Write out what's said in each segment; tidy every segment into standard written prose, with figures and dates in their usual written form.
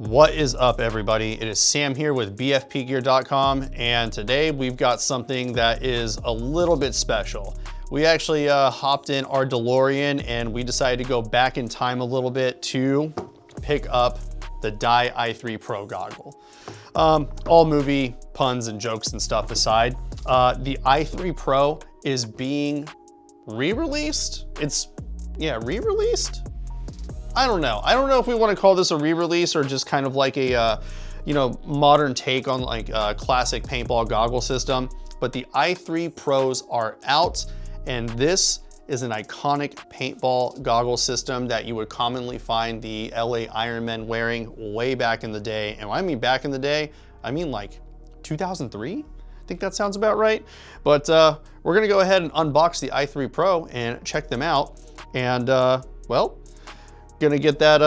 What is up, everybody? It is Sam here with BFPGear.com, and today we've got something that is a little bit special. We actually hopped in our DeLorean and we decided to go back in time a little bit to pick up the DYE i3 Pro goggle. All movie puns and jokes and stuff aside, the i3 Pro is being re-released. Re-released? I don't know. I don't know if we want to call this a re-release or just kind of like a, modern take on like a classic paintball goggle system. But the i3 Pros are out, and this is an iconic paintball goggle system that you would commonly find the LA Ironmen wearing way back in the day. And when I mean back in the day, I mean like 2003? I think that sounds about right. But we're gonna go ahead and unbox the i3 Pro and check them out. And well, gonna get that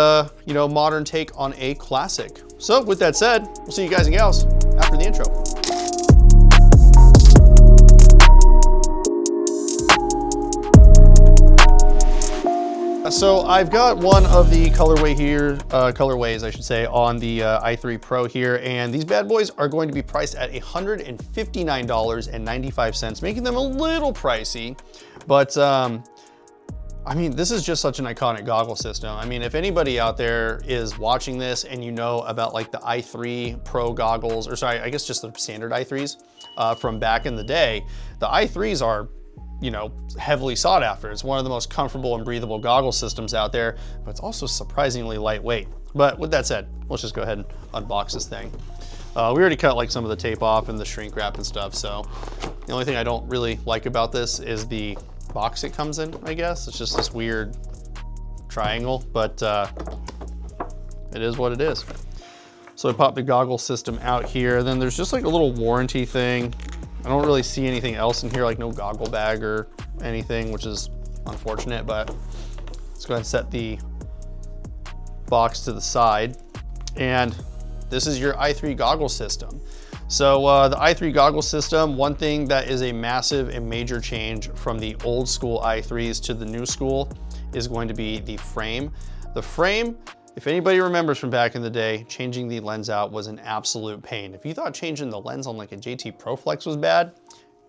modern take on a classic. So with that said, we'll see you guys and gals after the intro. So I've got one of the colorways I should say, on the i3 Pro here, and these bad boys are going to be priced at $159.95, making them a little pricey, but I mean, this is just such an iconic goggle system. I mean, if anybody out there is watching this and you know about like the i3 Pro goggles, or sorry, I guess just the standard i3s from back in the day, the i3s are, heavily sought after. It's one of the most comfortable and breathable goggle systems out there, but it's also surprisingly lightweight. But with that said, let's just go ahead and unbox this thing. We already cut like some of the tape off and the shrink wrap and stuff, so the only thing I don't really like about this is the box it comes in, I guess. It's just this weird triangle, but it is what it is. So I pop the goggle system out here. Then there's just like a little warranty thing. I don't really see anything else in here, like no goggle bag or anything, which is unfortunate, but let's go ahead and set the box to the side. And this is your i3 goggle system. So the i3 goggle system, one thing that is a massive and major change from the old school i3s to the new school is going to be the frame. The frame, if anybody remembers from back in the day, changing the lens out was an absolute pain. If you thought changing the lens on like a JT Pro Flex was bad,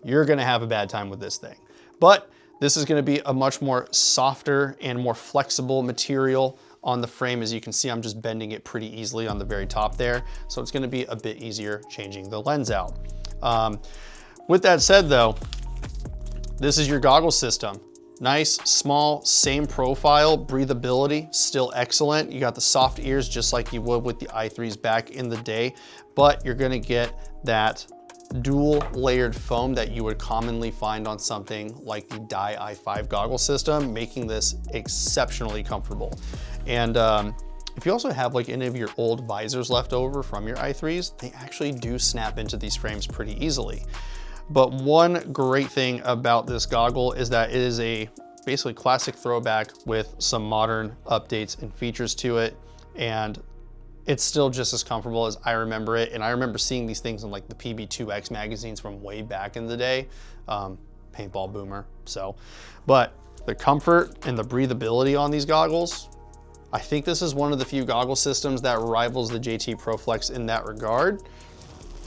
you're gonna have a bad time with this thing. But this is gonna be a much more softer and more flexible material on the frame. As you can see, I'm just bending it pretty easily on the very top there. So it's gonna be a bit easier changing the lens out. With that said though, this is your goggle system. Nice, small, same profile, breathability, still excellent. You got the soft ears just like you would with the i3s back in the day, but you're gonna get that dual layered foam that you would commonly find on something like the DYE i5 goggle system, making this exceptionally comfortable. And if you also have like any of your old visors left over from your i3s, they actually do snap into these frames pretty easily. But one great thing about this goggle is that it is a basically classic throwback with some modern updates and features to it. And it's still just as comfortable as I remember it. And I remember seeing these things in like the PB2X magazines from way back in the day, paintball boomer. So, but the comfort and the breathability on these goggles, I think this is one of the few goggle systems that rivals the JT Pro Flex in that regard.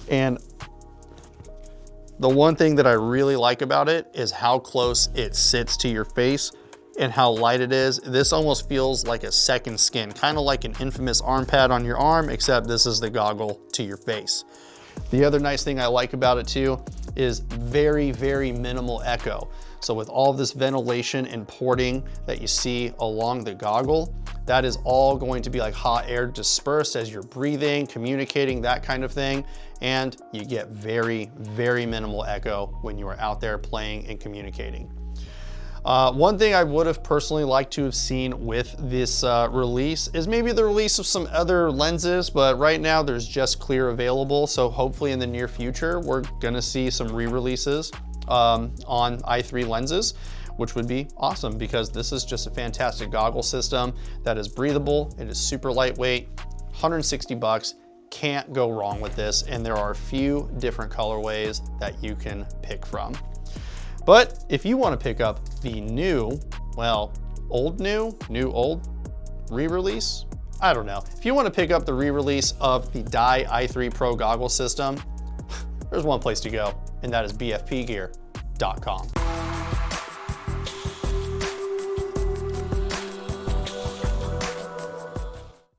And the one thing that I really like about it is how close it sits to your face and how light it is. This almost feels like a second skin, kind of like an infamous arm pad on your arm, except this is the goggle to your face. The other nice thing I like about it too is very, very minimal echo. So with all of this ventilation and porting that you see along the goggle, that is all going to be like hot air dispersed as you're breathing, communicating, that kind of thing. And you get very, very minimal echo when you are out there playing and communicating. One thing I would have personally liked to have seen with this release is maybe the release of some other lenses, but right now there's just clear available. So hopefully in the near future, we're gonna see some re-releases on i3 lenses, which would be awesome because this is just a fantastic goggle system that is breathable. It is super lightweight, 160 bucks. Can't go wrong with this. And there are a few different colorways that you can pick from. But if you want to pick up the new, well, old new, new old re-release, I don't know. If you want to pick up the re-release of the DYE i3 Pro Goggle System, there's one place to go, and that is bfpgear.com.